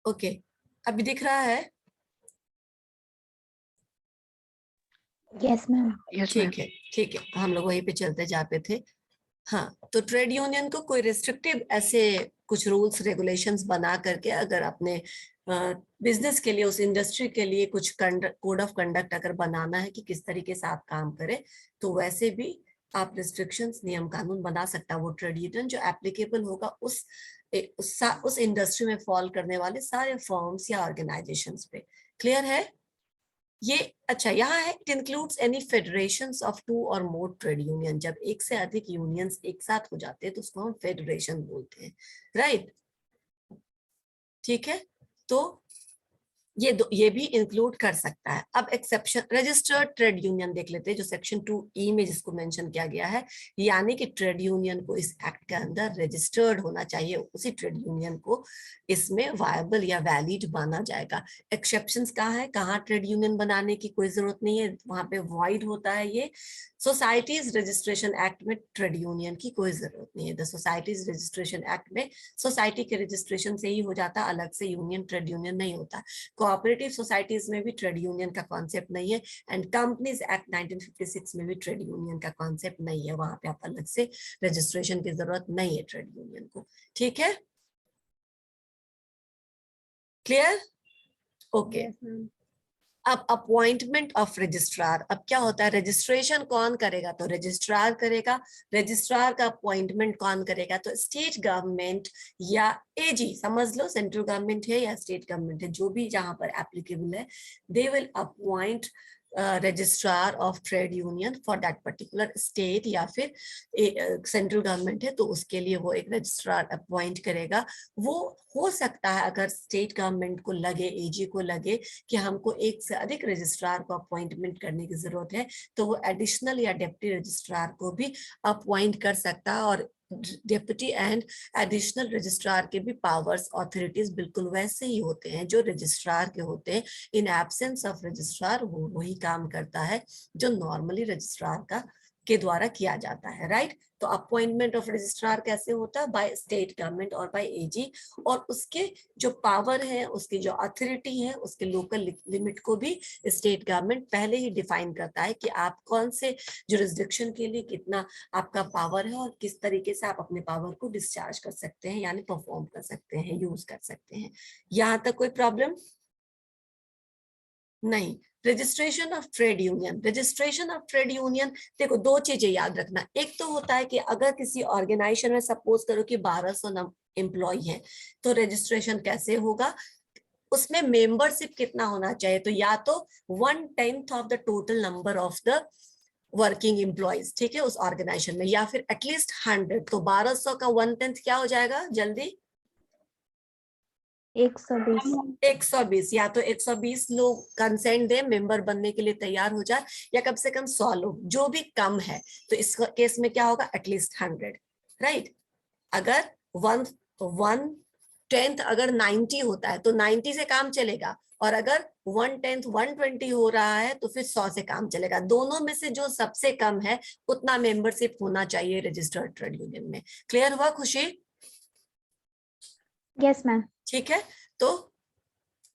Okay, अभी दिख रहा है? Yes ma'am. ठीक है, ठीक है, तो हम लोग वहीं पे चलते जाते थे। हाँ, तो ट्रेड यूनियन को कोई रिस्ट्रिक्टिव ऐसे कुछ रूल्स रेगुलेशंस बना करके अगर अपने बिजनेस के लिए, उस इंडस्ट्री के लिए कुछ कोड ऑफ कंडक्ट अगर बनाना है कि किस तरीके से आप काम करें, तो वैसे भी आप रिस्ट्रिक्शंस, नियम कानून बना सकता है वो ट्रेड यूनियन, जो एप्लीकेबल होगा उस इंडस्ट्री में फॉल करने वाले सारे फॉर्म्स या ऑर्गेनाइजेशंस पे। क्लियर है ये? अच्छा, यहाँ है it includes any federations of 2 और मोर ट्रेड यूनियन। जब एक से अधिक यूनियंस एक साथ हो जाते हैं तो उसको हम फेडरेशन बोलते हैं, राइट? ठीक है, तो ये भी इंक्लूड कर सकता है। अब एक्सेप्शन, रजिस्टर्ड ट्रेड यूनियन देख लेते हैं, जो सेक्शन 2E में जिसको मेंशन किया गया है, यानी कि ट्रेड यूनियन को इस एक्ट के अंदर रजिस्टर्ड होना चाहिए, उसी ट्रेड यूनियन को इसमें वायबल या वैलिड माना जाएगा। एक्सेप्शंस कहाँ है? कहाँ ट्रेड यूनियन बनाने की कोई जरूरत नहीं है, वहां पे वॉइड होता है ये। सोसाइटीज रजिस्ट्रेशन एक्ट में ट्रेड यूनियन की कोई जरूरत नहीं है। द सोसाइटीज रजिस्ट्रेशन एक्ट में सोसाइटी के रजिस्ट्रेशन से ही हो जाता है, अलग से यूनियन ट्रेड यूनियन नहीं होता। कोऑपरेटिव सोसाइटीज में भी ट्रेड यूनियन का कॉन्सेप्ट नहीं है, एंड कंपनीज एक्ट 1956 में भी ट्रेड यूनियन का कॉन्सेप्ट नहीं है। वहां पे आप अलग से रजिस्ट्रेशन की जरूरत नहीं है ट्रेड यूनियन को। ठीक है, क्लियर? ओके। अब अपॉइंटमेंट ऑफ रजिस्ट्रार, अब क्या होता है? रजिस्ट्रेशन कौन करेगा? तो रजिस्ट्रार करेगा। रजिस्ट्रार का अपॉइंटमेंट कौन करेगा? तो स्टेट गवर्नमेंट या एजी, समझ लो सेंट्रल गवर्नमेंट है या स्टेट गवर्नमेंट है, जो भी जहां पर एप्लीकेबल है, they will appoint registrar of trade union for that particular state, या फिर सेंट्रल गवर्नमेंट है तो उसके लिए वो एक रजिस्ट्रार अपॉइंट करेगा। वो हो सकता है अगर स्टेट गवर्नमेंट को लगे, एजी को लगे कि हमको एक से अधिक रजिस्ट्रार को अपॉइंटमेंट करने की जरूरत है, तो वो एडिशनल या डिप्टी रजिस्ट्रार को भी अपॉइंट कर सकता है। और डिप्टी एंड एडिशनल रजिस्ट्रार के भी पावर्स, ऑथोरिटीज बिल्कुल वैसे ही होते हैं जो रजिस्ट्रार के होते हैं। इन एब्सेंस ऑफ रजिस्ट्रार वो वही काम करता है जो नॉर्मली रजिस्ट्रार का के द्वारा किया जाता है, राइट? तो अपॉइंटमेंट ऑफ रजिस्ट्रार कैसे होता है? बाय स्टेट गवर्नमेंट और बाय एजी, और उसके जो पावर है, उसकी जो अथॉरिटी है, उसके लोकल लिमिट को भी स्टेट गवर्नमेंट पहले ही डिफाइन करता है कि आप कौन से जुरिस्डिक्शन के लिए कितना आपका पावर है और किस तरीके से आप अपने पावर को डिस्चार्ज कर सकते हैं, यानी परफॉर्म कर सकते हैं, यूज कर सकते हैं। यहाँ तक कोई प्रॉब्लम नहीं। Registration of trade union, registration of trade union, देखो दो चीजें याद रखना। एक तो होता है कि अगर किसी ऑर्गेनाइजेशन में सपोज करो कि 1200 एम्प्लॉय है, तो रजिस्ट्रेशन कैसे होगा? उसमें मेंबरशिप कितना होना चाहिए? तो या तो 1/10 of the total number of the working employees, ठीक है, उस ऑर्गेनाइजेशन में, या फिर एटलीस्ट 100। तो 1200 का 1/10 क्या हो जाएगा? जल्दी 120। 120, या तो 120 लोग कंसेंट दे, मेंबर बनने के लिए तैयार हो जाए, या कम से कम 100 लोग, जो भी कम है। तो इस केस में क्या होगा? At least 100, right? अगर 1/10 अगर 90 होता है तो 90 से काम चलेगा, और अगर 1/10 120 हो रहा है तो फिर 100 से काम चलेगा। दोनों में से जो सबसे कम है उतना मेंबरशिप होना चाहिए रजिस्टर्ड ट्रेड यूनियन में। क्लियर हुआ खुशी? Yes ma'am. ठीक है, तो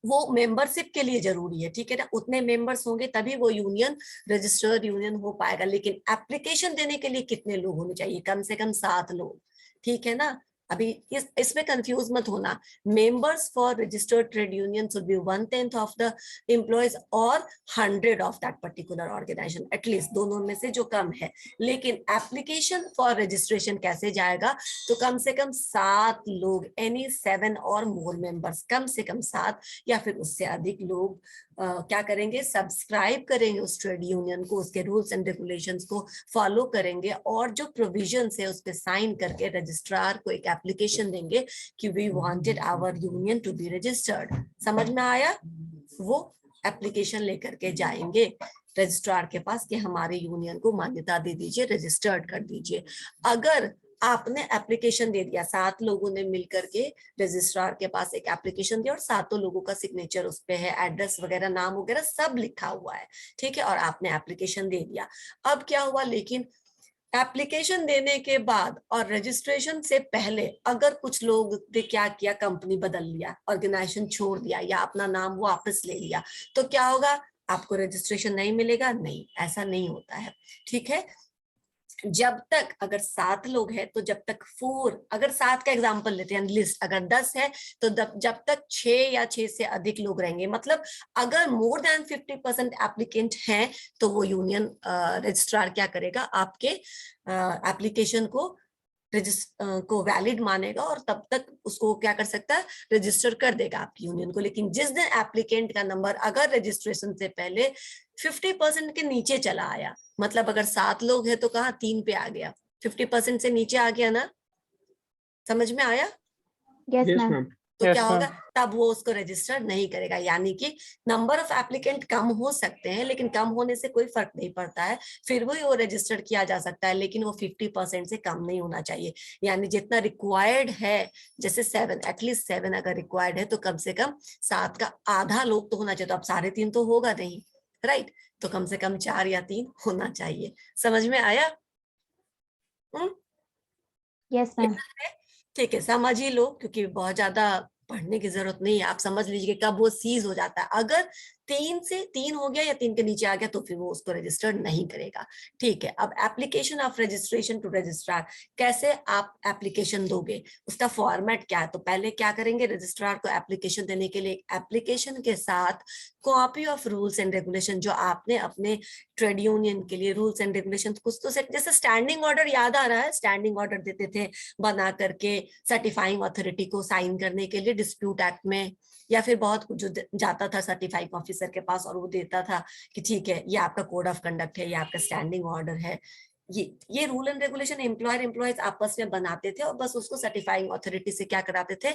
वो मेंबरशिप के लिए जरूरी है, ठीक है ना? उतने मेंबर्स होंगे तभी वो यूनियन रजिस्टर्ड यूनियन हो पाएगा। लेकिन एप्लीकेशन देने के लिए कितने लोग होने चाहिए? कम से कम 7 लोग, ठीक है ना? अभी इसमें कंफ्यूज मत होना। Members for registered trade union should be 1/10 of the employees और 100 of that particular organisation, at least, दोनों में से जो कम है। लेकिन एप्लीकेशन फॉर रजिस्ट्रेशन कैसे जाएगा? तो कम से कम 7 लोग, एनी 7 और मोर मेंबर्स, कम से कम 7 या फिर उससे अधिक लोग क्या करेंगे? सब्सक्राइब करेंगे उस ट्रेड यूनियन को, उसके रूल्स एंड रेगुलेशंस को फॉलो करेंगे, और जो प्रोविजंस है उस पर साइन करके रजिस्ट्रार को एक एप्लीकेशन देंगे कि we wanted our union to be registered. समझ में आया? वो एप्लीकेशन लेकर के जाएंगे। रजिस्ट्रार के पास कि हमारे यूनियन को मान्यता दे दीजिए, रजिस्टर्ड कर दीजिए। अगर आपने एप्लीकेशन दे दिया, 7 लोगों ने मिलकर के रजिस्ट्रार के पास एक एप्लीकेशन दिया और 7 लोगों का सिग्नेचर उस पे है, एड्रेस वगैरह, नाम वगैरह सब लिखा हुआ है, ठीक है, और आपने एप्लीकेशन दे दिया। अब क्या हुआ, लेकिन एप्लीकेशन देने के बाद और रजिस्ट्रेशन से पहले अगर कुछ लोग ने क्या किया, कंपनी बदल लिया, ऑर्गेनाइजेशन छोड़ दिया या अपना नाम वापस ले लिया, तो क्या होगा, आपको रजिस्ट्रेशन नहीं मिलेगा? नहीं, ऐसा नहीं होता है, ठीक है। जब तक, अगर 7 लोग हैं तो जब तक 4, अगर 7 का एग्जांपल लेते हैं, लिस्ट अगर 10 है तो जब तक 6 या 6 से अधिक लोग रहेंगे, मतलब अगर मोर देन 50% एप्लीकेंट हैं तो वो यूनियन रजिस्ट्रार क्या करेगा, आपके एप्लीकेशन को वैलिड मानेगा और तब तक उसको क्या कर सकता है, रजिस्टर कर देगा आपकी यूनियन को। लेकिन जिस दिन एप्लीकेंट का नंबर अगर रजिस्ट्रेशन से पहले 50% के नीचे चला आया, मतलब अगर 7 लोग हैं तो कहाँ 3 पे आ गया, 50% से नीचे आ गया ना, समझ में आया? Yes, Yes, ma'am. ma'am. तो Yes, क्या होगा, ma'am. तब वो उसको रजिस्टर नहीं करेगा। यानी कि नंबर ऑफ एप्लीकेंट कम हो सकते हैं लेकिन कम होने से कोई फर्क नहीं पड़ता है, फिर भी वो रजिस्टर किया जा सकता है, लेकिन वो 50% से कम नहीं होना चाहिए। यानी जितना रिक्वायर्ड है, जैसे 7, एटलीस्ट 7 अगर रिक्वायर्ड है तो कम से कम 7 का आधा लोग तो होना चाहिए। तो अब 3.5 तो होगा नहीं, राइट, तो कम से कम 4 या 3 होना चाहिए। समझ में आया? Yes, ma'am. ठीक है, समझ ही लो, क्योंकि बहुत ज्यादा पढ़ने की जरूरत नहीं है। आप समझ लीजिए कब वो सीज हो जाता है, अगर 3 से 3 हो गया या 3 के नीचे आ गया तो फिर वो उसको रजिस्टर नहीं करेगा। ठीक है, अब application of registration to registrar, कैसे आप एप्लीकेशन दोगे, उसका फॉर्मेट क्या है? तो पहले क्या करेंगे, रजिस्ट्रार को एप्लीकेशन देने के लिए एप्लीकेशन के साथ copy of rules and regulation, जो आपने अपने ट्रेड यूनियन के लिए रूल्स एंड रेगुलेशन कुछ तो सेट, जैसे स्टैंडिंग ऑर्डर याद आ रहा है, स्टैंडिंग ऑर्डर देते थे बना करके सर्टिफाइंग अथॉरिटी को साइन करने के लिए डिस्प्यूट एक्ट में, या फिर बहुत कुछ जो जाता था सर्टिफाइंग ऑफिसर के पास और वो देता था कि ठीक है ये आपका कोड ऑफ कंडक्ट है, ये आपका स्टैंडिंग ऑर्डर है। ये rule and regulation employer employees आपस में बनाते थे और बस उसको सर्टिफाइंग अथॉरिटी से क्या कराते थे,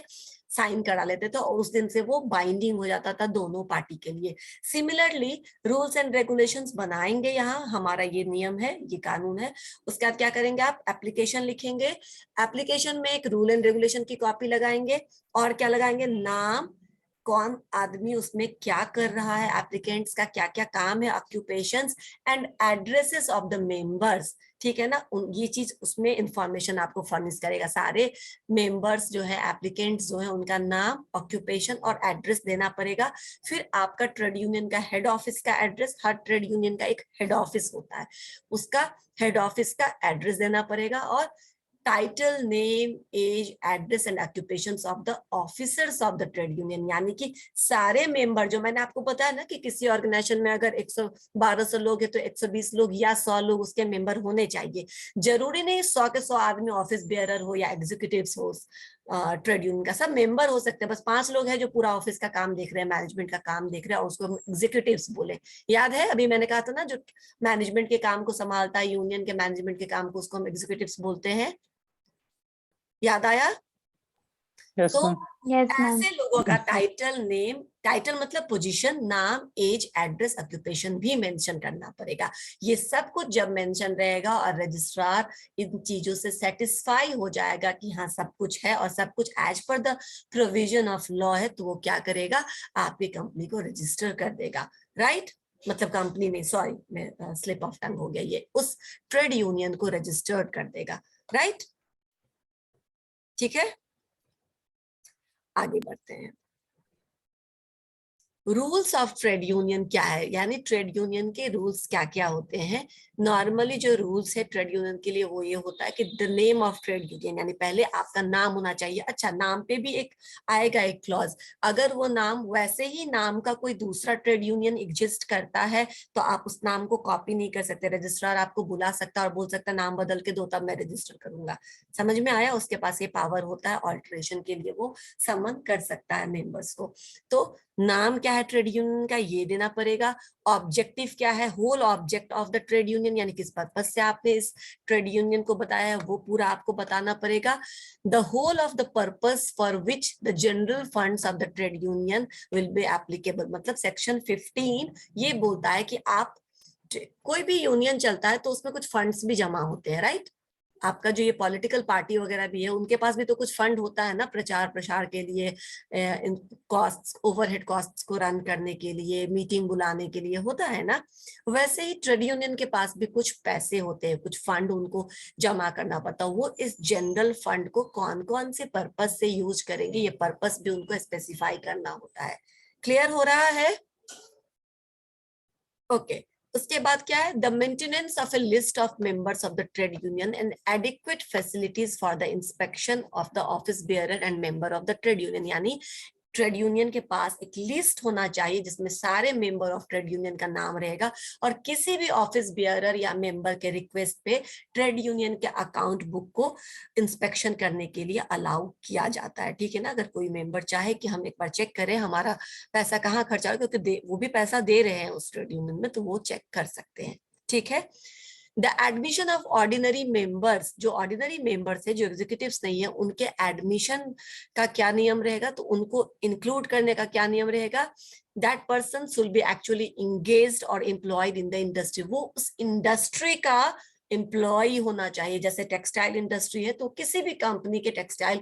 साइन करा लेते थे, और उस दिन से वो बाइंडिंग हो जाता था दोनों पार्टी के लिए। सिमिलरली रूल्स एंड रेगुलेशंस बनाएंगे, यहाँ हमारा ये नियम है, ये कानून है। उसके बाद क्या करेंगे, आप एप्लीकेशन लिखेंगे, एप्लीकेशन में एक रूल एंड रेगुलेशन की कॉपी लगाएंगे, और क्या लगाएंगे, नाम, कौन आदमी उसमें क्या कर रहा है, एप्लीकेंट्स का क्या क्या काम है, occupations and addresses of the members, ठीक है ना। ये चीज उसमें इंफॉर्मेशन आपको फर्निश करेगा, सारे मेंबर्स जो है, एप्लीकेंट्स जो है, उनका नाम, ऑक्यूपेशन और एड्रेस देना पड़ेगा। फिर आपका ट्रेड यूनियन का हेड ऑफिस का एड्रेस, हर ट्रेड यूनियन का एक हेड ऑफिस होता है, उसका हेड ऑफिस का एड्रेस देना पड़ेगा, और title, name, age, address and occupations of the officers of the trade union. यानी कि सारे मेंबर, जो मैंने आपको बताया ना कि किसी ऑर्गेनाइजेशन में अगर 100-1200 लोग है तो 120 लोग या 100 लोग उसके मेंबर होने चाहिए। जरूरी नहीं 100 के 100 आदमी ऑफिस बेयरर हो या एग्जीक्यूटिव्स हो, ट्रेड यूनियन का सब मेंबर हो सकते हैं। बस 5 लोग हैं जो पूरा ऑफिस का काम देख रहे हैं, मैनेजमेंट का काम देख रहे हैं, और उसको एग्जीक्यूटिव्स बोले। याद है अभी मैंने कहा था ना, जो मैनेजमेंट के काम को संभालता है, यूनियन के मैनेजमेंट के काम को, उसको हम एग्जीक्यूटिव्स बोलते हैं। याद आया? Yes, तो ma'am. Yes, ma'am. ऐसे लोगों का टाइटल, नेम, टाइटल मतलब पोजीशन, नाम, एज, एड्रेस, ऑक्यूपेशन भी मेंशन करना पड़ेगा। ये सब कुछ जब मेंशन रहेगा और रजिस्ट्रार इन चीजों से सेटिस्फाई हो जाएगा कि हाँ सब कुछ है और सब कुछ as per the provision of law है, तो वो क्या करेगा, आपकी कंपनी को रजिस्टर कर देगा, राइट। मतलब कंपनी नहीं, सॉरी, मैं स्लिप ऑफ टंग हो गया, ये उस ट्रेड यूनियन को रजिस्टर्ड कर देगा, राइट। ठीक है, आगे बढ़ते हैं। रूल्स ऑफ ट्रेड यूनियन क्या है, यानी ट्रेड यूनियन के रूल्स क्या क्या होते हैं। नॉर्मली जो रूल्स है ट्रेड यूनियन के लिए वो ये होता है कि the name of trade union, यानी पहले आपका नाम होना चाहिए। अच्छा, नाम पे भी एक आएगा एक क्लॉज, अगर वो नाम, वैसे ही नाम का कोई दूसरा ट्रेड यूनियन एग्जिस्ट करता है तो आप उस नाम को कॉपी नहीं कर सकते। रजिस्ट्रार आपको बुला सकता है और बोल सकता है नाम बदल के दो तब मैं रजिस्टर करूंगा। समझ में आया? उसके पास ये पावर होता है, ऑल्टरेशन के लिए वो समन कर सकता है मेंबर्स को। तो नाम क्या है ट्रेड यूनियन का, ये देना पड़ेगा। ऑब्जेक्टिव क्या है, whole object of the trade union, यानी किस पर्पज से आपने इस ट्रेड यूनियन को बताया है वो पूरा आपको बताना पड़ेगा। The whole of the purpose for which the general funds of the trade union will be applicable, मतलब सेक्शन 15 ये बोलता है कि आप कोई भी यूनियन चलता है तो उसमें कुछ फंड्स भी जमा होते हैं, राइट? आपका जो ये पॉलिटिकल पार्टी वगैरह भी है उनके पास भी तो कुछ फंड होता है ना, प्रचार प्रसार के लिए, इन कॉस्ट, ओवरहेड कॉस्ट्स को रन करने के लिए, मीटिंग बुलाने के लिए होता है ना। वैसे ही ट्रेड यूनियन के पास भी कुछ पैसे होते हैं, कुछ फंड उनको जमा करना पड़ता है। वो इस जनरल फंड को कौन कौन से पर्पस से यूज करेंगे, ये पर्पस भी उनको स्पेसिफाई करना होता है। क्लियर हो रहा है? ओके। उसके बाद क्या है? The maintenance of A list of members of the trade union and adequate facilities for the inspection of the office bearer and member of the trade union. यानी ट्रेड यूनियन के पास एक लिस्ट होना चाहिए जिसमें सारे मेंबर ऑफ ट्रेड यूनियन का नाम रहेगा, और किसी भी ऑफिस बियरर या मेंबर के रिक्वेस्ट पे ट्रेड यूनियन के अकाउंट बुक को इंस्पेक्शन करने के लिए अलाउ किया जाता है। ठीक है ना? अगर कोई मेंबर चाहे कि हम एक बार चेक करें हमारा पैसा कहाँ खर्चा हो, क्योंकि वो भी पैसा दे रहे हैं उस ट्रेड यूनियन में, तो वो चेक कर सकते हैं। ठीक है? The admission of ordinary members, जो ऑर्डिनरी मेंबर्स है, जो एग्जीक्यूटिव्स नहीं है, उनके एडमिशन का क्या नियम रहेगा, तो उनको इंक्लूड करने का क्या नियम रहेगा? That person should be actually engaged और एम्प्लॉयड इन द इंडस्ट्री। वो उस इंडस्ट्री का एम्प्लॉय होना चाहिए। जैसे टेक्सटाइल इंडस्ट्री है तो किसी भी कंपनी के टेक्सटाइल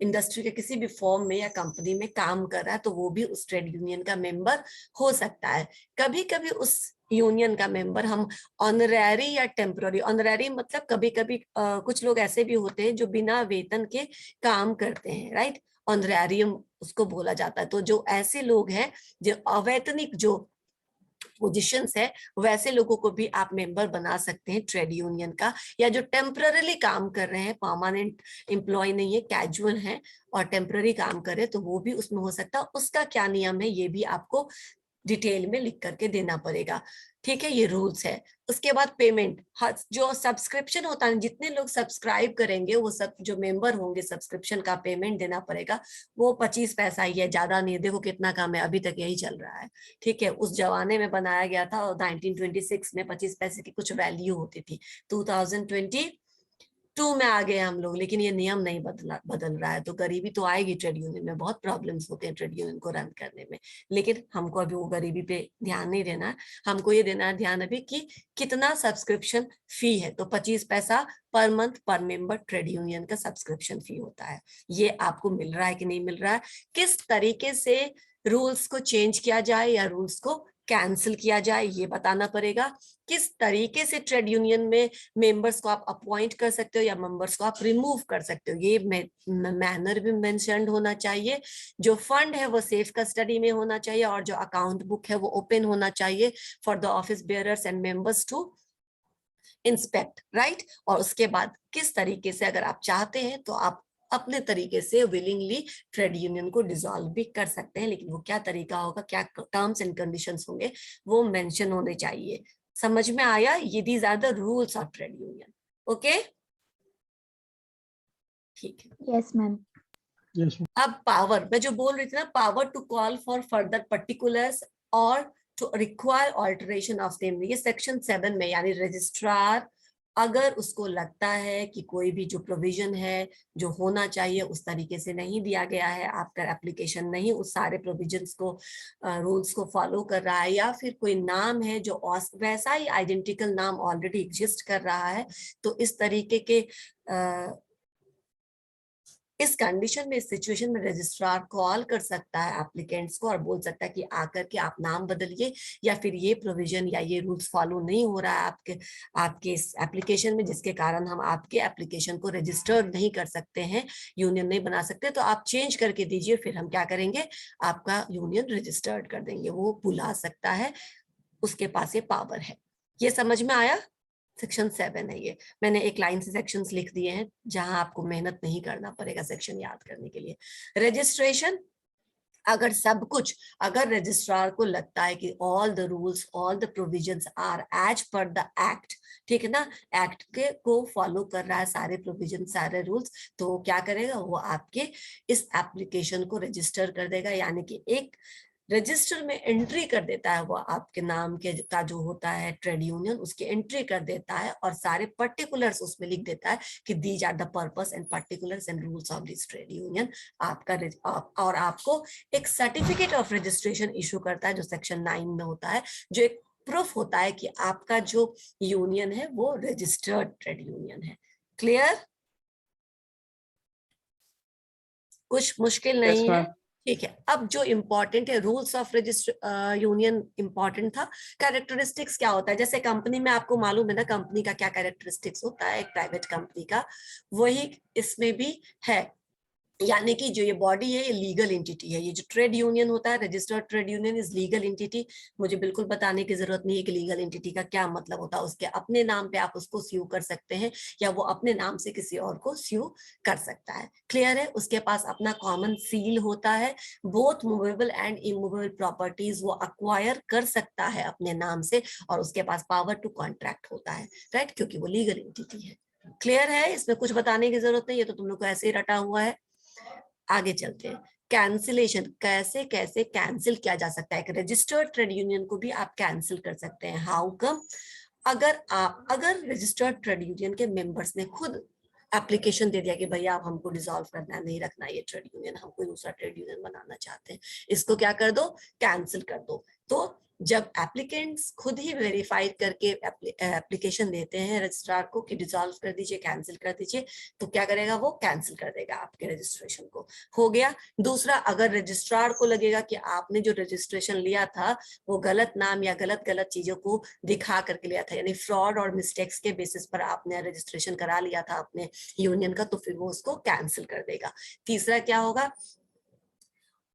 इंडस्ट्री के किसी भी फॉर्म में या कंपनी में काम कर रहा है तो वो भी उस ट्रेड यूनियन का मेंबर हो सकता है। कभी कभी उस यूनियन का मेंबर हम ऑनररी या टेम्पररी, ऑनररी मतलब कभी कभी कुछ लोग ऐसे भी होते हैं जो बिना वेतन के काम करते हैं, राइट? ऑनररियम उसको बोला जाता है। तो जो ऐसे लोग हैं जो अवैतनिक जो पोजीशंस है, वैसे लोगों को भी आप मेंबर बना सकते हैं ट्रेड यूनियन का। या जो टेम्पररी काम कर रहे हैं, परमानेंट एम्प्लॉय नहीं है, कैजुअल है और टेम्पररी काम करे, तो वो भी उसमें हो सकता है। उसका क्या नियम है ये भी आपको डिटेल में लिख करके देना पड़ेगा। ठीक है? ये रूल्स है। उसके बाद पेमेंट, जो सब्सक्रिप्शन होता है, जितने लोग सब्सक्राइब करेंगे वो सब जो मेंबर होंगे, सब्सक्रिप्शन का पेमेंट देना पड़ेगा। वो 25 पैसा ही है, ज्यादा नहीं। देखो कितना कम है, अभी तक यही चल रहा है। ठीक है? उस जमाने में बनाया गया था और 1926 में 25 पैसे की कुछ वैल्यू होती थी। 2022 में आ गए हम लोग, लेकिन ये नियम नहीं बदल रहा है। तो गरीबी तो आएगी ट्रेड यूनियन में, बहुत प्रॉब्लम्स होते हैं ट्रेड यूनियन को रन करने में। लेकिन हमको अभी वो गरीबी पे ध्यान नहीं देना है। हमको ये देना है ध्यान अभी कि कितना सब्सक्रिप्शन फी है। तो 25 पैसा पर मंथ पर मेंबर ट्रेड यूनियन का सब्सक्रिप्शन फी होता है। ये आपको मिल रहा है कि नहीं मिल रहा है? किस तरीके से रूल्स को चेंज किया जाए या रूल्स को कैंसिल किया जाए ये बताना पड़ेगा। किस तरीके से ट्रेड यूनियन में मेंबर्स को आप अपॉइंट कर सकते हो या मेंबर्स को आप रिमूव कर सकते हो, ये मैनर भी मेंशन्ड होना चाहिए। जो फंड है वो सेफ कस्टडी में होना चाहिए और जो अकाउंट बुक है वो ओपन होना चाहिए for the office bearers and members to inspect, right? और उसके बाद किस तरीके से अगर आप चाहते हैं तो आप अपने तरीके से विलिंगली ट्रेड यूनियन को डिसॉल्व भी कर सकते हैं। लेकिन वो क्या तरीका होगा, क्या टर्म्स एंड कंडीशंस होंगे, वो मेंशन होने चाहिए। समझ में आया? ये these are the rules of trade union. Okay, ठीक है। Yes, ma'am. अब पावर, मैं जो बोल रही थी ना, power to call for further particulars और to require alteration of them, ये सेक्शन 7 में, यानी रजिस्ट्रार अगर उसको लगता है कि कोई भी जो प्रोविजन है जो होना चाहिए उस तरीके से नहीं दिया गया है, आपका एप्लीकेशन नहीं उस सारे प्रोविजंस को, रूल्स को फॉलो कर रहा है, या फिर कोई नाम है जो वैसा ही आइडेंटिकल नाम ऑलरेडी एग्जिस्ट कर रहा है, तो इस तरीके के इस कंडीशन में, इस सिचुएशन में रजिस्ट्रार कॉल कर सकता है एप्लीकेंट्स को और बोल सकता है कि आकर के आप नाम बदलिए, या फिर ये प्रोविजन या ये रूल्स फॉलो नहीं हो रहा है आपके इस एप्लीकेशन में, जिसके कारण हम आपके एप्लीकेशन को रजिस्टर्ड नहीं कर सकते हैं, यूनियन नहीं बना सकते, तो आप चेंज करके दीजिए, फिर हम क्या करेंगे, आपका यूनियन रजिस्टर्ड कर देंगे। वो बुला सकता है, उसके पास ये पावर है। ये समझ में आया? सेक्शन 7 है ये। मैंने एक लाइन से सेक्शंस लिख दिए हैं जहां आपको मेहनत नहीं करना पड़ेगा सेक्शन याद करने के लिए। रजिस्ट्रेशन, अगर सब कुछ, अगर रजिस्ट्रार को लगता है कि all the rules, all the provisions are as per the act, ठीक है ना, एक्ट के को फॉलो कर रहा है, सारे प्रोविजन सारे रूल्स, तो वो क्या करेगा, वो आपके इस एप्लीकेशन को रजिस्टर कर देगा। यानी कि एक रजिस्टर में एंट्री कर देता है, वो आपके नाम के का जो होता है ट्रेड यूनियन, उसकी एंट्री कर देता है और सारे पर्टिकुलर्स उसमें लिख देता है कि these are the purpose and particulars and rules of this trade union. आपका और आपको एक सर्टिफिकेट ऑफ रजिस्ट्रेशन इशू करता है जो सेक्शन 9 में होता है, जो एक प्रूफ होता है कि आपका जो यूनियन है वो रजिस्टर्ड ट्रेड यूनियन है। क्लियर? कुछ मुश्किल यस नहीं है। मैम। ठीक है, अब जो इम्पोर्टेंट है, rules of register union important था। कैरेक्टरिस्टिक्स क्या होता है, जैसे कंपनी में आपको मालूम है ना कंपनी का क्या कैरेक्टरिस्टिक्स होता है, एक प्राइवेट कंपनी का, वही इसमें भी है। यानी कि जो ये बॉडी है ये लीगल एंटिटी है। ये जो ट्रेड यूनियन होता है, registered trade union is legal entity. मुझे बिल्कुल बताने की जरूरत नहीं है कि लीगल एंटिटी का क्या मतलब होता है। उसके अपने नाम पे आप उसको स्यू कर सकते हैं या वो अपने नाम से किसी और को स्यू कर सकता है। क्लियर है? उसके पास अपना कॉमन सील होता है। Both movable and immovable properties वो अक्वायर कर सकता है अपने नाम से, और उसके पास पावर टू कॉन्ट्रैक्ट होता है, राइट, क्योंकि वो लीगल एंटिटी है। क्लियर है? इसमें कुछ बताने की जरूरत नहीं है, तो तुम लोग को ऐसे ही रटा हुआ है। आगे चलते हैं। कैंसिलेशन, कैसे कैसे कैंसिल किया जा सकता है। एक रजिस्टर्ड ट्रेड यूनियन को भी आप कैंसिल कर सकते हैं। How come? अगर रजिस्टर्ड ट्रेड यूनियन के मेंबर्स ने खुद एप्लीकेशन दे दिया कि भैया आप हमको डिसॉल्व करना है, नहीं रखना ये ट्रेड यूनियन, हम कोई दूसरा ट्रेड यूनियन बनाना चाहते हैं, इसको क्या कर दो, कैंसिल कर दो। तो जब एप्लीकेंट्स खुद ही वेरीफाई करके एप्लीकेशन देते हैं रजिस्ट्रार को कि डिसॉल्व कर दीजिए, कैंसिल कर दीजिए, तो क्या करेगा, वो कैंसिल कर देगा आपके रजिस्ट्रेशन को। हो गया। दूसरा, अगर रजिस्ट्रार को लगेगा कि आपने जो रजिस्ट्रेशन लिया था वो गलत नाम या गलत गलत चीजों को दिखा करके लिया था, यानी फ्रॉड और मिस्टेक्स के बेसिस पर आपने रजिस्ट्रेशन करा लिया था अपने यूनियन का, तो फिर वो उसको कैंसिल कर देगा। तीसरा क्या होगा,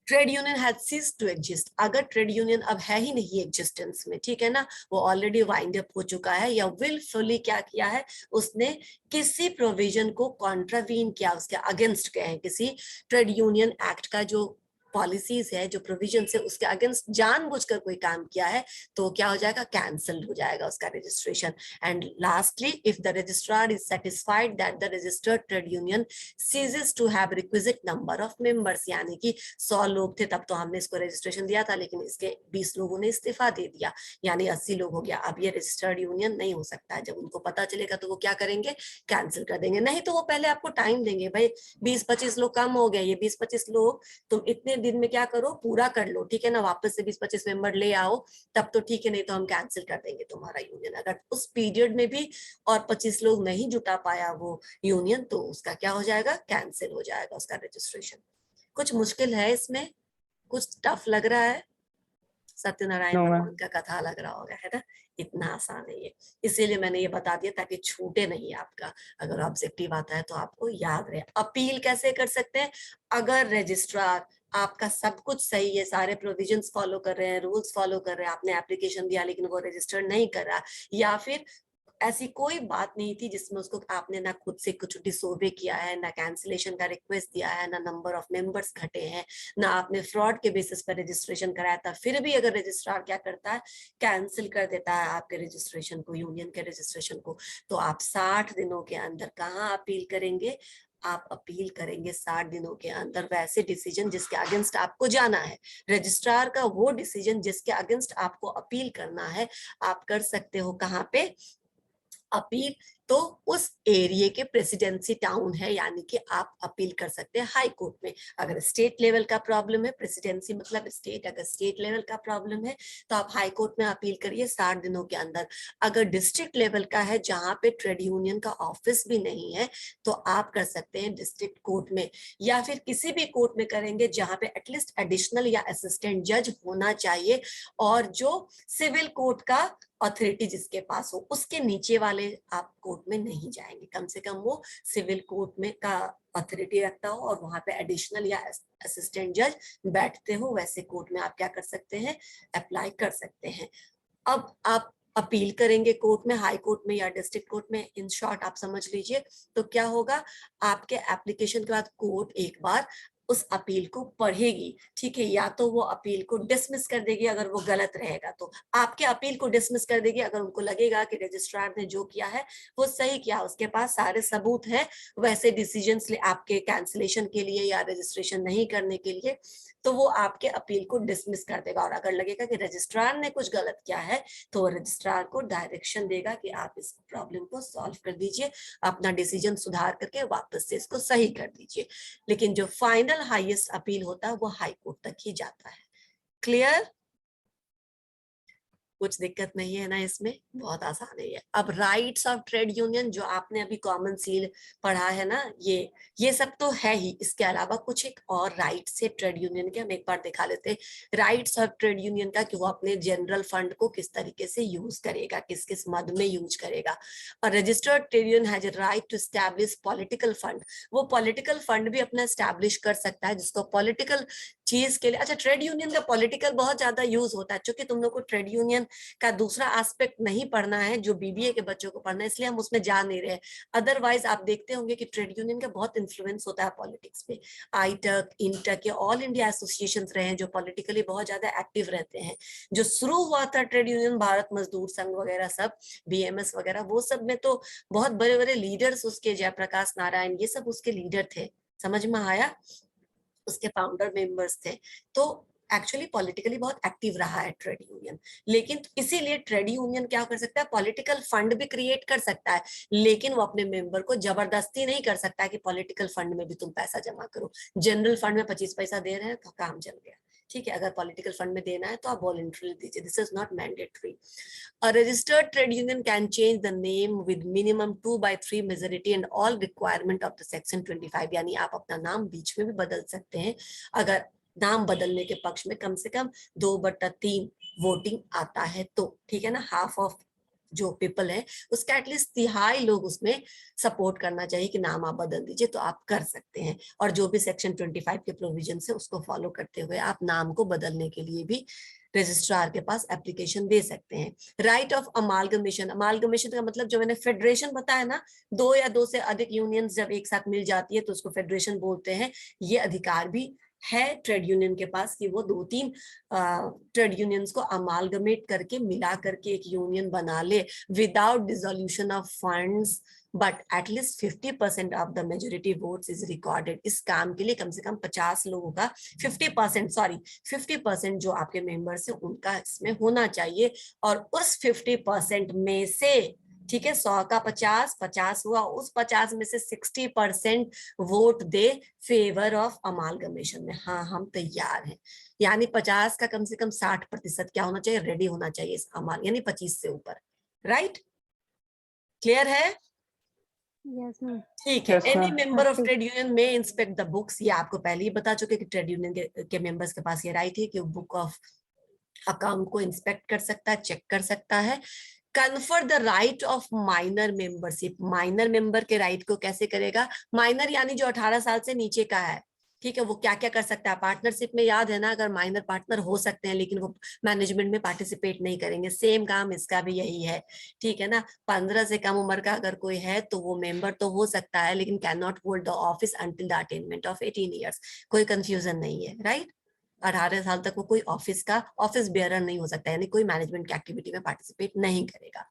trade union has cease to exist. अगर ट्रेड यूनियन अब है ही नहीं एग्जिस्टेंस में, ठीक है ना, वो ऑलरेडी वाइंड अप हो चुका है, या विलफुली क्या किया है, उसने किसी प्रोविजन को कॉन्ट्रावीन किया, उसके अगेंस्ट गए हैं, किसी ट्रेड यूनियन एक्ट का जो पॉलिसीज है, जो प्रोविजन है, उसके अगेंस्ट जानबूझकर कोई काम किया है, तो क्या हो जाएगा, कैंसिल हो जाएगा उसका registration. And lastly, if the registrar is satisfied that the registered trade union ceases to have requisite number of members, यानी कि 100 लोग थे तब तो हमने इसको रजिस्ट्रेशन दिया था, लेकिन इसके 20 लोगों ने इस्तीफा दे दिया, यानी 80 लोग हो गया, अब ये रजिस्टर्ड यूनियन नहीं हो सकता है। जब उनको पता चलेगा तो वो क्या करेंगे, कैंसिल कर देंगे। नहीं तो वो पहले आपको टाइम देंगे, भाई 20-25 लोग कम हो गए, ये 20-25 लोग तुम इतने दिन में क्या करो, पूरा कर लो, ठीक है ना, वापस से 20-25 मेंबर ले आओ, तब तो ठीक है, नहीं तो हम कैंसिल कर देंगे तुम्हारा यूनियन। अगर उस पीरियड में भी और 25 लोग नहीं जुटा पाया वो यूनियन, तो उसका क्या हो जाएगा, कैंसिल हो जाएगा उसका रजिस्ट्रेशन। कुछ मुश्किल है इसमें, कुछ टफ लग रहा है, सत्यनारायण नो मैम। भगवान का कथा लग रहा होगा, है ना, इतना आसान है ये, इसीलिए मैंने ये बता दिया ताकि छूटे नहीं आपका, अगर ऑब्जेक्टिव आता है तो आपको याद रहे। अपील कैसे कर सकते हैं, अगर रजिस्ट्रार आपका सब कुछ सही है, सारे प्रोविजंस फॉलो कर रहे हैं, रूल्स फॉलो कर रहे हैं, आपने एप्लीकेशन दिया लेकिन वो रजिस्टर्ड नहीं कर रहा, या फिर ऐसी कोई बात नहीं थी जिसमें उसको आपने ना खुद से कुछ डिसोबे किया है, ना कैंसिलेशन का रिक्वेस्ट दिया है, ना नंबर ऑफ मेंबर्स घटे हैं, ना आपने फ्रॉड के बेसिस पर रजिस्ट्रेशन कराया था, फिर भी अगर रजिस्ट्रार क्या करता है, कैंसिल कर देता है आपके रजिस्ट्रेशन को, यूनियन के रजिस्ट्रेशन को, तो आप 60 दिनों के अंदर कहाँ अपील करेंगे, आप अपील करेंगे 60 दिनों के अंदर वैसे डिसीजन जिसके अगेंस्ट आपको जाना है। रजिस्ट्रार का वो डिसीजन जिसके अगेंस्ट आपको अपील करना है, आप कर सकते हो कहाँ पे अपील, तो उस एरिया के प्रेसिडेंसी टाउन है, यानी कि आप अपील कर सकते हैं हाई कोर्ट में। अगर स्टेट लेवल का प्रॉब्लम है, प्रेसिडेंसी मतलब स्टेट, अगर स्टेट लेवल का प्रॉब्लम है तो आप हाई कोर्ट में अपील करिए 60 दिनों के अंदर। अगर डिस्ट्रिक्ट लेवल का है जहां पे ट्रेड यूनियन का ऑफिस भी नहीं है, तो आप कर सकते हैं डिस्ट्रिक्ट कोर्ट में, या फिर किसी भी कोर्ट में करेंगे जहां पे एटलीस्ट एडिशनल या असिस्टेंट जज होना चाहिए, और जो सिविल कोर्ट का अथॉरिटी जिसके पास हो, उसके नीचे वाले आप कोर्ट में नहीं जाएंगे, कम से कम वो सिविल कोर्ट में का अथॉरिटी रखता हो और वहां पे एडिशनल या असिस्टेंट जज बैठते हो, वैसे कोर्ट में आप क्या कर सकते हैं, अप्लाई कर सकते हैं। अब आप अपील करेंगे कोर्ट में, हाई कोर्ट में या डिस्ट्रिक्ट कोर्ट में, इन शॉर्ट आप समझ लीजिए, तो क्या होगा, आपके एप्लीकेशन के बाद कोर्ट एक बार उस अपील को पढ़ेगी, ठीक है, या तो वो अपील को डिसमिस कर देगी अगर वो गलत रहेगा, तो आपके अपील को डिसमिस कर देगी अगर उनको लगेगा कि रजिस्ट्रार ने जो किया है वो सही किया, उसके पास सारे सबूत हैं वैसे डिसीजंस आपके कैंसिलेशन के लिए या रजिस्ट्रेशन नहीं करने के लिए, तो वो आपके अपील को डिसमिस कर देगा। और अगर लगेगा कि रजिस्ट्रार ने कुछ गलत किया है, तो वो रजिस्ट्रार को डायरेक्शन देगा कि आप इस प्रॉब्लम को सॉल्व कर दीजिए, अपना डिसीजन सुधार करके वापस से इसको सही कर दीजिए। लेकिन जो फाइनल हाईएस्ट अपील होता है वो हाई कोर्ट तक ही जाता है। क्लियर? कुछ दिक्कत नहीं है ना इसमें, बहुत आसान है ये। अब राइट्स ऑफ ट्रेड यूनियन जो आपने अभी कॉमन सील पढ़ा है ना, ये सब तो है ही, इसके अलावा कुछ एक और राइट्स है ट्रेड यूनियन के, हम एक बार दिखा लेते हैं राइट्स ऑफ ट्रेड यूनियन का, कि वो अपने जनरल फंड को किस तरीके से यूज करेगा, किस किस मद में यूज करेगा। और registered trade union has a right to establish political fund, वो पॉलिटिकल फंड भी अपना एस्टैब्लिश कर सकता है, जिसको पॉलिटिकल चीज के लिए। अच्छा, ट्रेड यूनियन का पॉलिटिकल बहुत ज्यादा यूज होता है, क्योंकि तुम लोग को ट्रेड यूनियन का दूसरा एस्पेक्ट नहीं पढ़ना है जो बीबीए के बच्चों को पढ़ना है, इसलिए हम उसमें जा नहीं रहे। अदरवाइज आप देखते होंगे कि ट्रेड यूनियन का बहुत इन्फ्लुएंस होता है पॉलिटिक्स पे। आईटक, इंटक, ये ऑल इंडिया एसोसिएशन रहे हैं जो पॉलिटिकली बहुत ज्यादा एक्टिव रहते हैं। जो शुरू हुआ था ट्रेड यूनियन, भारत मजदूर संघ वगैरह सब, बीएमएस वगैरह, वो सब में तो बहुत बड़े बड़े लीडर्स उसके, जयप्रकाश नारायण, ये सब उसके लीडर थे, समझ में आया, उसके फाउंडर मेंबर्स थे। तो एक्चुअली पॉलिटिकली बहुत एक्टिव रहा है ट्रेड यूनियन। लेकिन इसीलिए ट्रेड यूनियन क्या कर सकता है, पॉलिटिकल फंड भी क्रिएट कर सकता है, लेकिन वो अपने मेंबर को जबरदस्ती नहीं कर सकता है कि पॉलिटिकल फंड में भी तुम पैसा जमा करो। जनरल फंड में 25 पैसा दे रहे हैं तो काम चल गया, ठीक है। अगर पॉलिटिकल फंड में देना है तो आप वॉलंटरी दीजिए, this is not mandatory. A registered trade union can change the name with minimum 2/3 majority and all requirement of the section 25, यानी आप अपना नाम बीच में भी बदल सकते हैं, अगर नाम बदलने के पक्ष में कम से कम 2/3 वोटिंग आता है तो, ठीक है ना। हाफ ऑफ जो पीपल है उसका एटलीस्ट तिहाई लोग उसमें सपोर्ट करना चाहिए कि नाम आप बदल दीजिए, तो आप कर सकते हैं। और जो भी सेक्शन 25 के प्रोविजन है उसको फॉलो करते हुए आप नाम को बदलने के लिए भी रजिस्ट्रार के पास एप्लीकेशन दे सकते हैं। राइट ऑफ अमालगमेशन, अमालगमेशन का मतलब जो मैंने फेडरेशन बताया ना, 2 या 2 से अधिक यूनियंस जब एक साथ मिल जाती है तो उसको फेडरेशन बोलते हैं। ये अधिकार भी है ट्रेड यूनियन के पास कि वो 2-3 ट्रेड यूनियंस को अमालगमेट करके मिला करके एक यूनियन बना ले without dissolution of funds, but at least 50% of the majority votes is recorded. इस काम के लिए कम से कम 50 लोगों का 50% जो आपके मेंबर्स हैं उनका इसमें होना चाहिए। और उस 50% में से, ठीक है, 100 का 50 हुआ, उस 50 में से 60% vote they favour of amalgamation में। हाँ, हम तैयार हैं, यानी 50 का कम से कम 60% क्या होना चाहिए, रेडी होना चाहिए इस अमाल, यानी 25 से ऊपर। राइट, क्लियर है? Yes, ma'am. ठीक है। Yes, any ma'am. Member of Okay. Trade union में इंस्पेक्ट द बुक्स, ये आपको पहले ही बता चुके कि ट्रेड यूनियन के मेंबर्स के पास ये राइट है कि वो बुक ऑफ अकाउंट को इंस्पेक्ट कर सकता है, चेक कर सकता है। Confer the right of minor membership, minor member के राइट को कैसे करेगा, माइनर यानी जो 18 साल से नीचे का है, ठीक है, वो क्या क्या कर सकता है। पार्टनरशिप में याद है ना, अगर माइनर पार्टनर हो सकते हैं लेकिन वो मैनेजमेंट में पार्टिसिपेट नहीं करेंगे, सेम काम इसका भी यही है, ठीक है ना। 15 से कम उम्र का अगर कोई है तो वो मेंबर तो हो सकता है, लेकिन can not hold the office until the attainment of 18 years. कोई कंफ्यूजन नहीं है, राइट। 18 साल तक वो कोई ऑफिस बेयरर नहीं हो सकता, यानी कोई मैनेजमेंट की एक्टिविटी में पार्टिसिपेट नहीं करेगा।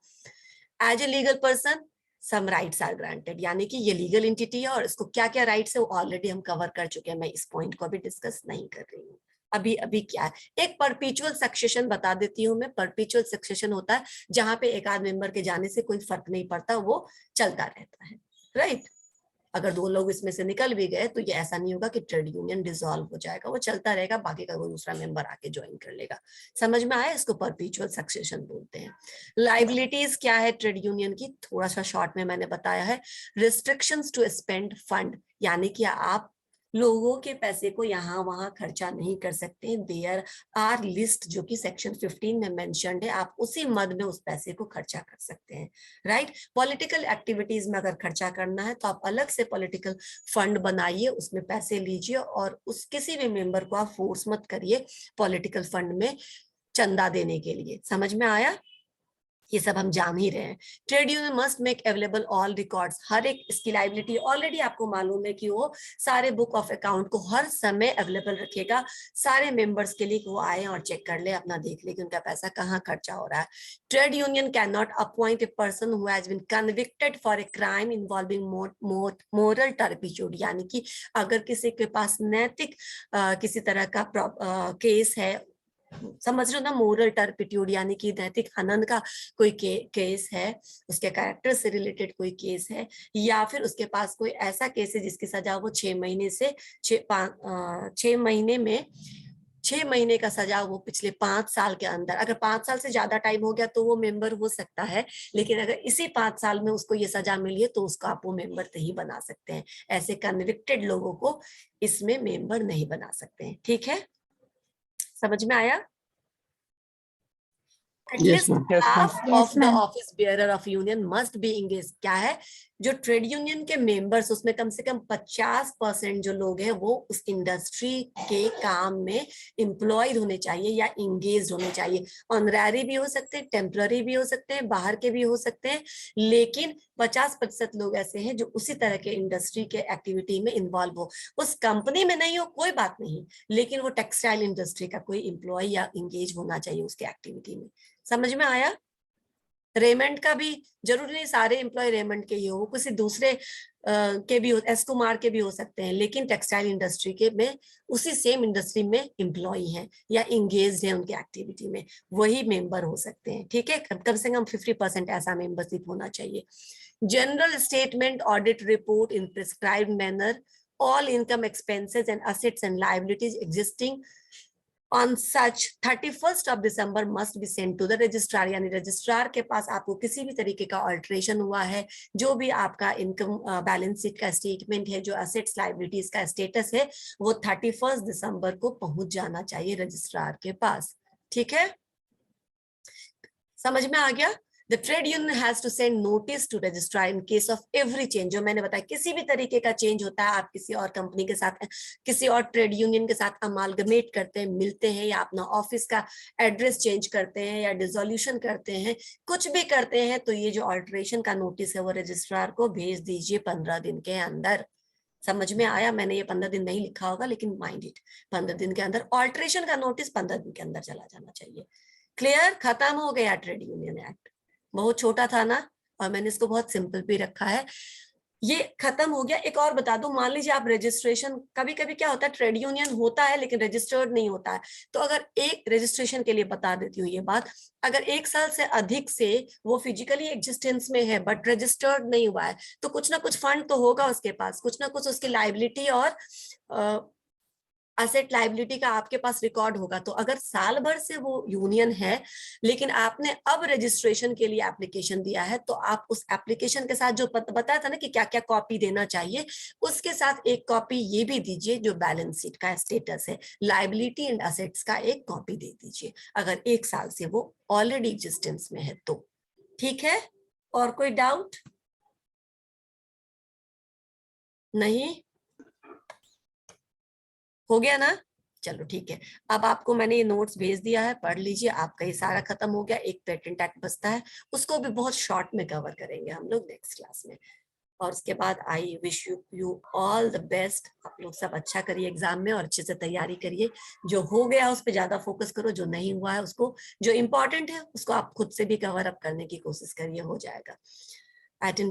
As a legal person some rights are granted, यानी कि ये लीगल एंटिटी है और इसको क्या क्या राइट्स है वो ऑलरेडी हम कवर कर चुके हैं, मैं इस पॉइंट को अभी डिस्कस नहीं कर रही हूँ। अभी क्या है, एक परपीचुअल सक्सेशन बता देती हूँ मैं। परपीचुअल सक्सेशन होता है जहां पे एक आध मेंबर के जाने से कोई फर्क नहीं पड़ता, वो चलता रहता है, राइट। अगर 2 लोग इसमें से निकल भी गए तो ये ऐसा नहीं होगा कि ट्रेड यूनियन डिसॉल्व हो जाएगा, वो चलता रहेगा, बाकी का कोई दूसरा मेंबर आके ज्वाइन कर लेगा। समझ में आया? इसको परपीचुअल सक्सेशन बोलते हैं। लाइबिलिटीज क्या है ट्रेड यूनियन की, थोड़ा सा शॉर्ट में मैंने बताया है। रिस्ट्रिक्शंस टू स्पेंड फंड, यानी कि आप लोगों के पैसे को यहाँ वहां खर्चा नहीं कर सकते। देयर आर लिस्ट जो कि सेक्शन 15 में मेंशन्ड है, आप उसी मद में उस पैसे को खर्चा कर सकते हैं, राइट। पॉलिटिकल एक्टिविटीज में अगर खर्चा करना है तो आप अलग से पॉलिटिकल फंड बनाइए, उसमें पैसे लीजिए और उस किसी भी मेंबर को आप फोर्स मत करिए पॉलिटिकल फंड में चंदा देने के लिए। समझ में आया? ये सब हम जान ही रहे हैं। Trade union must make available all records, हर एक इसकी लाइबिलिटी ऑलरेडी आपको मालूम है कि वो सारे बुक ऑफ अकाउंट को हर समय अवेलेबल रखेगा सारे मेंबर्स के लिए, कि वो आए और चेक कर ले, अपना देख ले कि उनका पैसा कहाँ खर्चा हो रहा है। Trade union can not appoint a person who has been convicted for a crime involving moral turpitude, यानी कि अगर किसी के पास नैतिक किसी तरह का केस है, समझ रहे हो ना, मोरल टर्पिट्यूड यानी कि नैतिक हनन का कोई केस है, उसके कैरेक्टर से रिलेटेड कोई केस है, या फिर उसके पास कोई ऐसा केस है जिसकी सजा वो 6 महीने से 6 महीने में 6 महीने का सजा वो पिछले 5 साल के अंदर, अगर 5 साल से ज्यादा टाइम हो गया तो वो मेंबर हो सकता है, लेकिन अगर इसी 5 साल में उसको ये सजा मिली है तो उसको आप वो मेंबर नहीं बना सकते हैं। ऐसे कन्विक्टेड लोगों को इसमें मेंबर नहीं बना सकते हैं। ठीक है, समझ में आया? At Yes, least ma'am. Yes, ma'am. half Yes, of the ma'am. office bearer of union must be engaged। क्या है, जो ट्रेड यूनियन के मेंबर्स, उसमें कम से कम 50% जो लोग हैं वो उस इंडस्ट्री के काम में एम्प्लॉयड होने चाहिए या इंगेज होने चाहिए। ऑनररी भी हो सकते हैं, टेम्पररी भी हो सकते हैं, बाहर के भी हो सकते हैं, लेकिन 50% लोग ऐसे हैं जो उसी तरह के इंडस्ट्री के एक्टिविटी में इन्वॉल्व हो। उस कंपनी में नहीं हो कोई बात नहीं, लेकिन वो टेक्सटाइल इंडस्ट्री का कोई एम्प्लॉय या इंगेज होना चाहिए उसके एक्टिविटी में। समझ में आया? रेमंड का भी जरूरी नहीं सारे एम्प्लॉय रेमंड के ही हो, किसी दूसरे के भी हो, एस कुमार के भी हो सकते हैं, लेकिन टेक्सटाइल इंडस्ट्री के में उसी सेम इंडस्ट्री में एम्प्लॉय हैं या इंगेज हैं उनके एक्टिविटी में, वही मेंबर हो सकते हैं। ठीक है, कम से कम 50% ऐसा मेंबरशिप होना चाहिए। General statement audit report in prescribed manner all income expenses and assets and liabilities existing on such 31st of December must be sent to the registrar। यानी रजिस्ट्रार के पास आपको किसी भी तरीके का अल्टरेशन हुआ है, जो भी आपका इनकम बैलेंस शीट का स्टेटमेंट है, जो असेट्स लाइबिलिटीज का स्टेटस है, वो 31 दिसंबर को पहुंच जाना चाहिए रजिस्ट्रार के पास। ठीक है, समझ में आ गया? The trade union has to send notice to registrar in case of every change। जो मैंने बताया, किसी भी तरीके का चेंज होता है, आप किसी और कंपनी के साथ, किसी और ट्रेड यूनियन के साथ अमालगमेट करते हैं, मिलते हैं, या अपना ऑफिस का एड्रेस चेंज करते हैं, या डिसोल्यूशन करते हैं, कुछ भी करते हैं, तो ये जो ऑल्टरेशन का नोटिस है वो रजिस्ट्रार को भेज दीजिए 15 दिन के अंदर। समझ में आया? मैंने ये 15 दिन नहीं लिखा होगा, लेकिन माइंड इट, 15 दिन के अंदर ऑल्टरेशन का नोटिस 15 दिन के अंदर चला जाना चाहिए। क्लियर? खत्म हो गया ट्रेड यूनियन एक्ट। बहुत छोटा था ना, और मैंने इसको बहुत सिंपल भी रखा है, ये खत्म हो गया। एक और बता दूं, मान लीजिए आप रजिस्ट्रेशन, कभी कभी क्या होता है, ट्रेड यूनियन होता है लेकिन रजिस्टर्ड नहीं होता है, तो अगर एक रजिस्ट्रेशन के लिए बता देती हूँ ये बात, अगर 1 साल से अधिक से वो फिजिकली एग्जिस्टेंस में है बट रजिस्टर्ड नहीं हुआ है, तो कुछ ना कुछ फंड तो होगा उसके पास, कुछ ना कुछ उसकी लाइबिलिटी और असेट लाइबिलिटी का आपके पास रिकॉर्ड होगा। तो अगर साल भर से वो यूनियन है, लेकिन आपने अब रजिस्ट्रेशन के लिए एप्लीकेशन दिया है, तो आप उस एप्लीकेशन के साथ जो बताया था ना कि क्या क्या कॉपी देना चाहिए, उसके साथ एक कॉपी ये भी दीजिए जो बैलेंस शीट का स्टेटस है, लाइबिलिटी एंड असेट्स का एक कॉपी दे दीजिए, अगर 1 साल से वो ऑलरेडी एग्जिस्टेंस में है तो। ठीक है, और कोई डाउट? नहीं हो गया ना? चलो ठीक है, अब आपको मैंने ये नोट्स भेज दिया है, पढ़ लीजिए, आपका ये सारा खत्म हो गया। एक पेटेंट एक्ट बचता है, उसको भी बहुत शॉर्ट में कवर करेंगे हम लोग नेक्स्ट क्लास में, और उसके बाद I wish you all the best. आप लोग सब अच्छा करिए एग्जाम में और अच्छे से तैयारी करिए, जो हो गया उस पर ज्यादा फोकस करो, जो नहीं हुआ है उसको, जो इम्पोर्टेंट है उसको आप खुद से भी कवर अप करने की कोशिश करिए, हो जाएगा।